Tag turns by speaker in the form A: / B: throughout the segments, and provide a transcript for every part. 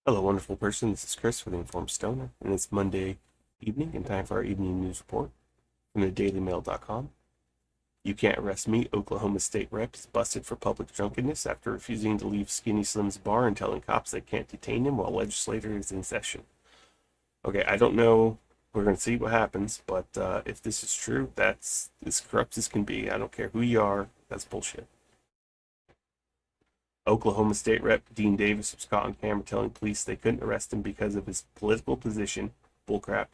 A: Hello, wonderful person. This is Chris for the Informed Stoner, and it's Monday evening and time for our evening news report from the dailymail.com. You can't arrest me. Oklahoma State Rep is busted for public drunkenness after refusing to leave Skinny Slim's bar and telling cops they can't detain him while legislature is in session. Okay, I don't know. We're going to see what happens, but if this is true, that's as corrupt as can be. I don't care who you are. That's bullshit. Oklahoma State Rep Dean Davis was caught on camera telling police they couldn't arrest him because of his political position. Bullcrap.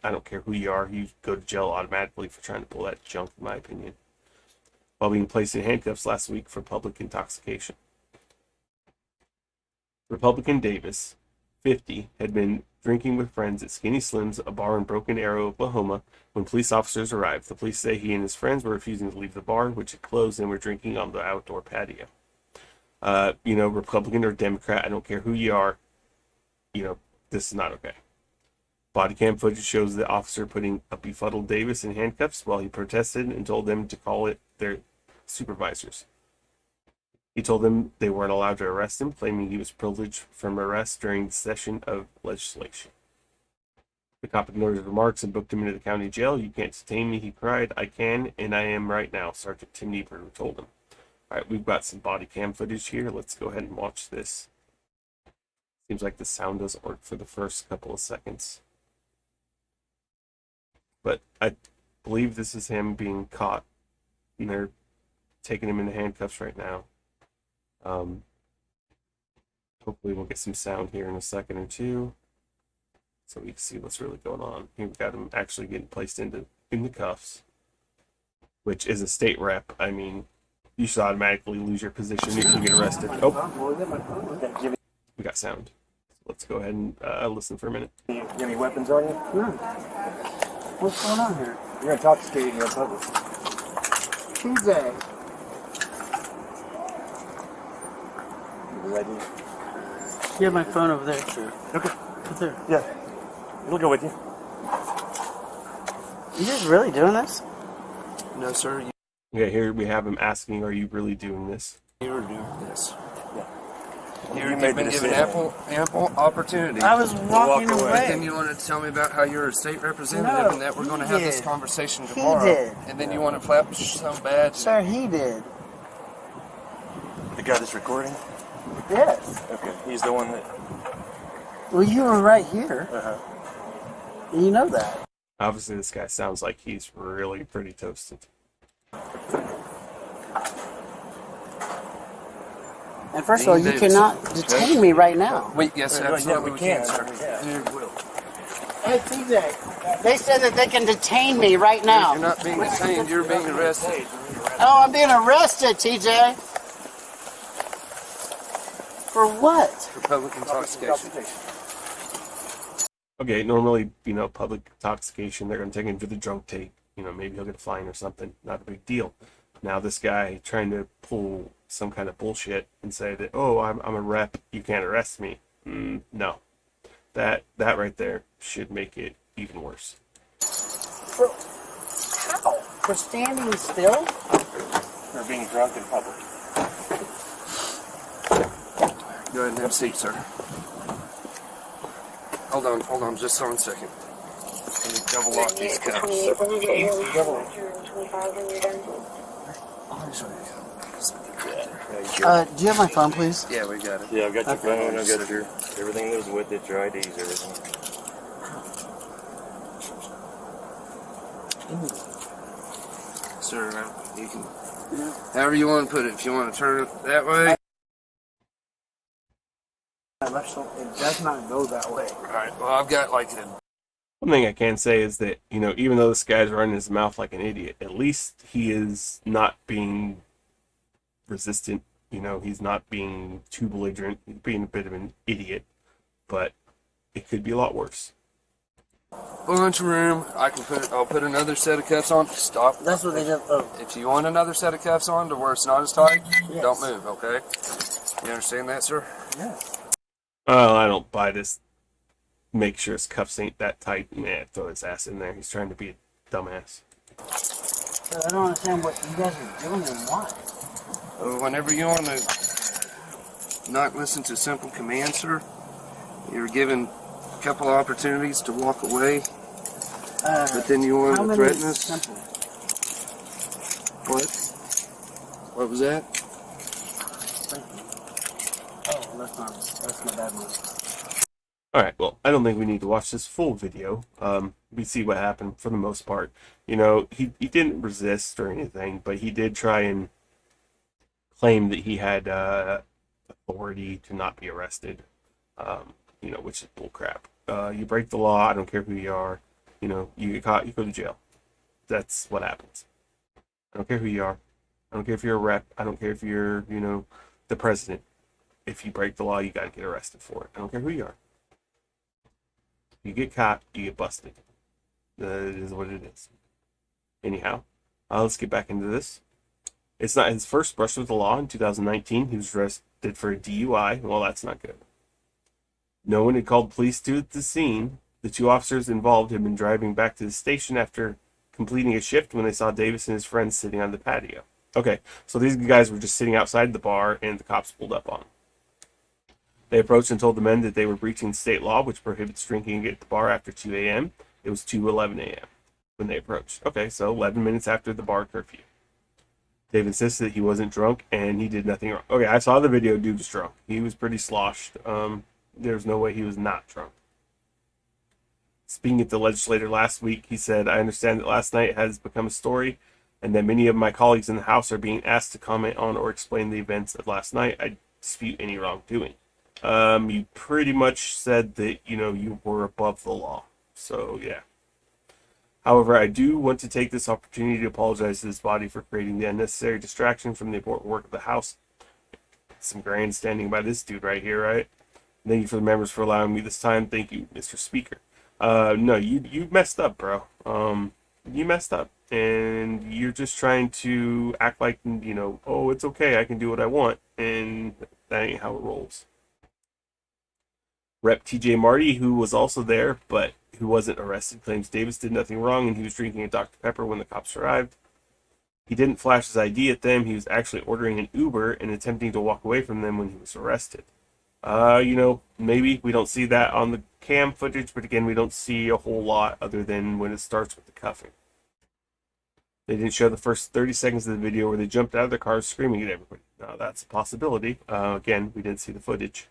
A: I don't care who you are. You go to jail automatically for trying to pull that junk, in my opinion. While being placed in handcuffs last week for public intoxication. Republican Davis, 50, had been drinking with friends at Skinny Slim's, a bar in Broken Arrow, Oklahoma, when police officers arrived. The police say he and his friends were refusing to leave the bar, which had closed, and were drinking on the outdoor patio. Republican or Democrat, I don't care who you are, this is not okay. Body cam footage shows the officer putting a befuddled Davis in handcuffs while he protested and told them to call it their supervisors. He told them they weren't allowed to arrest him, claiming he was privileged from arrest during the session of legislation. The cop ignored his remarks and booked him into the county jail. "You can't detain me," he cried. "I can, and I am right now," Sergeant Tim Niebuhr told him. All right, we've got some body cam footage here. Let's go ahead and watch this. Seems like the sound doesn't work for the first couple of seconds. But I believe this is him being caught, and they're taking him into handcuffs right now. Hopefully we'll get some sound here in a second or two, so we can see what's really going on. Here we've got him actually getting placed in the cuffs, which is a state rep. I mean, you should automatically lose your position. You can get arrested. Oh, we got sound. Let's go ahead and listen for a minute.
B: You have any weapons on you?
C: No. What's going on here?
B: You're intoxicating your public.
C: TJ.
B: You ready?
C: You have my phone over there. Sure.
B: Okay.
C: Right there.
B: Yeah. We'll go with you.
C: You guys really doing this?
B: No, sir.
A: Okay, here we have him asking, "Are you really doing this?"
B: You're doing this. Yeah.
D: You've been given ample opportunity.
C: I was walking
D: And
C: away.
D: then you wanted to tell me about how you're a state representative
C: No,
D: and that we're going to
C: he
D: have this
C: did.
D: conversation
C: He
D: tomorrow.
C: did.
D: And then you want to flap some badge.
C: Sir, he did.
B: The guy that's recording?
C: Yes.
B: Okay. He's the one that...
C: Well, you were right here.
B: Uh-huh.
C: You know that.
A: Obviously, this guy sounds like he's really pretty toasted.
C: And first of all, you
D: Davis.
C: cannot detain me right now.
D: Yes,
B: Yeah,
D: absolutely
B: we
D: we can,
B: can.
D: sir.
B: Yeah.
D: You will.
C: Hey, TJ. They said that they can detain me right now.
D: You're not being detained, you're being arrested.
C: Oh, I'm being arrested, TJ. For what?
D: For public intoxication.
A: Okay, normally, public intoxication, they're going to take him to the drunk tape. Maybe he'll get a fine or something. Not a big deal. Now this guy trying to pull some kind of bullshit and say that, "Oh, I'm a rep, you can't arrest me." No. That right there should make it even worse.
C: For how? For standing still?
B: For being drunk in public.
D: Go ahead and have a seat, sir. Hold on just 1 second. Let me double lock these cuffs.
C: Do you have my phone, please?
D: Yeah, we got it.
B: Yeah, I've got your phone, I've got your... Everything that was with it, your IDs, everything.
D: Sir, you can... However you want to put it. If you want to turn it that way.
C: It does not go that way.
D: Alright, well, I've got like an...
A: One thing I can say is that, even though this guy's running his mouth like an idiot, at least he is not being resistant. He's not being too belligerent. He's being a bit of an idiot. But it could be a lot worse.
D: Lunch room. I'll put another set of cuffs on. Stop.
C: That's what they did. Oh,
D: If you want another set of cuffs on to where it's not as tight,
C: Yes.
D: don't move, okay? You understand that, sir?
C: yes.
A: Oh, I don't buy this. Make sure his cuffs ain't that tight. Man, throw his ass in there. He's trying to be a dumbass.
C: So I don't understand what you guys are doing and why.
D: Whenever you want to not listen to simple commands, sir. You were given a couple opportunities to walk away, but then you wanted to threaten us.
C: Simple?
D: What? What was that?
C: Oh, that's my bad one.
A: All right, well, I don't think we need to watch this full video. We see what happened for the most part. You know, he didn't resist or anything, but he did try and claim that he had authority to not be arrested, you know, which is bullcrap. You break the law, I don't care who you are. You know, you get caught, you go to jail. That's what happens. I don't care who you are. I don't care if you're a rep. I don't care if you're, you know, the president. If you break the law, you got to get arrested for it. I don't care who you are. You get caught, you get busted. It is what it is. Anyhow, let's get back into this. It's not his first brush with the law. In 2019, he was arrested for a DUI. Well, that's not good. No one had called police to the scene. The two officers involved had been driving back to the station after completing a shift when they saw Davis and his friends sitting on the patio. Okay, so these guys were just sitting outside the bar, and the cops pulled up on them. They approached and told the men that they were breaching state law, which prohibits drinking at the bar after 2 a.m. It was 2:11 a.m. when they approached. Okay, so 11 minutes after the bar curfew. Dave insisted that he wasn't drunk and he did nothing wrong. Okay, I saw the video. Dude was drunk. He was pretty sloshed. There's no way he was not drunk. Speaking at the legislature last week, he said, "I understand that last night has become a story and that many of my colleagues in the House are being asked to comment on or explain the events of last night. I dispute any wrongdoing." You pretty much said that, you know, you were above the law. So, yeah. However, I do want to take this opportunity to apologize to this body for creating the unnecessary distraction from the important work of the House. Some grandstanding by this dude right here, right? Thank you for the members for allowing me this time. Thank you, Mr. Speaker. No, you messed up, bro. You messed up. And you're just trying to act like, you know, oh, it's okay, I can do what I want. And that ain't how it rolls. Rep. TJ Marty, who was also there, but who wasn't arrested, claims Davis did nothing wrong and he was drinking a Dr. Pepper when the cops arrived. He didn't flash his ID at them. He was actually ordering an Uber and attempting to walk away from them when he was arrested. You know, maybe we don't see that on the cam footage, but again, we don't see a whole lot other than when it starts with the cuffing. They didn't show the first 30 seconds of the video where they jumped out of their cars screaming at everybody. Now, that's a possibility. Again, we didn't see the footage.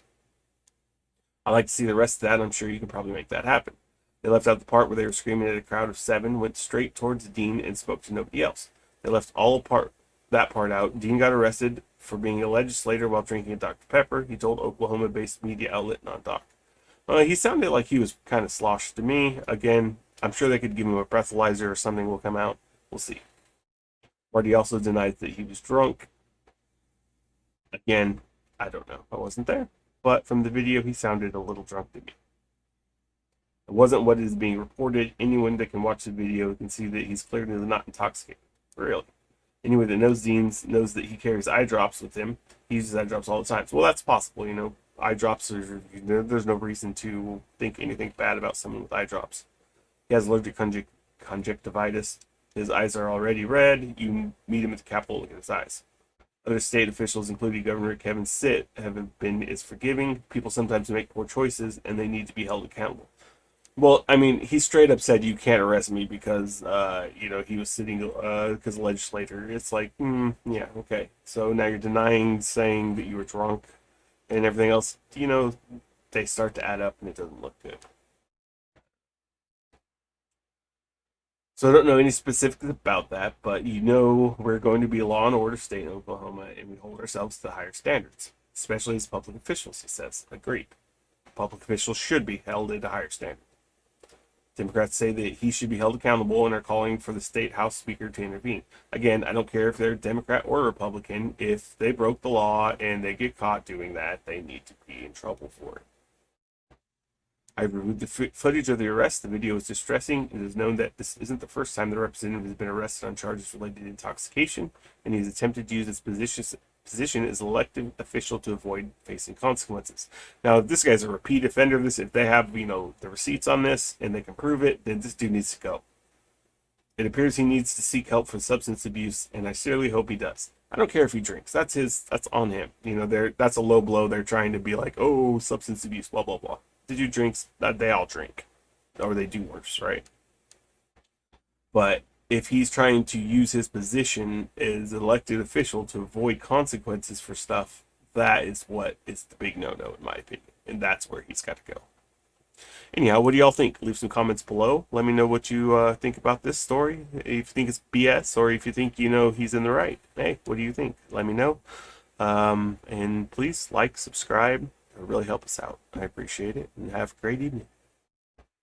A: I'd like to see the rest of that. I'm sure you can probably make that happen. They left out the part where they were screaming at a crowd of 7, went straight towards Dean, and spoke to nobody else. They left that part out. Dean got arrested for being a legislator while drinking a Dr. Pepper. He told Oklahoma-based media outlet Non-Doc. He sounded like he was kind of sloshed to me. Again, I'm sure they could give him a breathalyzer or something will come out. We'll see. Marty also denied that he was drunk. Again, I don't know. I wasn't there. But from the video, he sounded a little drunk to me. It wasn't what is being reported. Anyone that can watch the video can see that he's clearly not intoxicated. Really. Anyone that knows Dean knows that he carries eye drops with him. He uses eye drops all the time. So, well, that's possible, you know. Eye drops, there's no reason to think anything bad about someone with eye drops. He has allergic conjunctivitis. His eyes are already red. You meet him at the Capitol, look at his eyes. Other state officials, including Governor Kevin Stitt, have been as forgiving. People sometimes make poor choices, and they need to be held accountable. Well, I mean, he straight up said, you can't arrest me because, you know, he was sitting, because a legislator. It's like, yeah, okay. So now you're denying saying that you were drunk and everything else. You know, they start to add up, and it doesn't look good. So I don't know any specifics about that, but you know we're going to be a law and order state in Oklahoma, and we hold ourselves to higher standards, especially as public officials, he says. Agreed. Public officials should be held at a higher standard. Democrats say that he should be held accountable and are calling for the state House Speaker to intervene. Again, I don't care if they're Democrat or Republican. If they broke the law and they get caught doing that, they need to be in trouble for it. I reviewed the footage of the arrest. The video is distressing. It is known that this isn't the first time the representative has been arrested on charges related to intoxication, and he has attempted to use his position as elected official to avoid facing consequences. Now, if this guy's a repeat offender of this, if they have, you know, the receipts on this and they can prove it, then this dude needs to go. It appears he needs to seek help for substance abuse, and I sincerely hope he does. I don't care if he drinks. That's on him. That's a low blow. They're trying to be like, oh, substance abuse, blah blah blah. The dude drinks. They all drink, or they do worse, right? But if he's trying to use his position as an elected official to avoid consequences for stuff, that is what is the big no-no in my opinion, and that's where he's got to go. Anyhow, what do y'all think? Leave some comments below. Let me know what you think about this story. If you think it's BS, or if you think he's in the right. Hey, what do you think? Let me know. And please like, subscribe. It'll really help us out. I appreciate it, and have a great evening.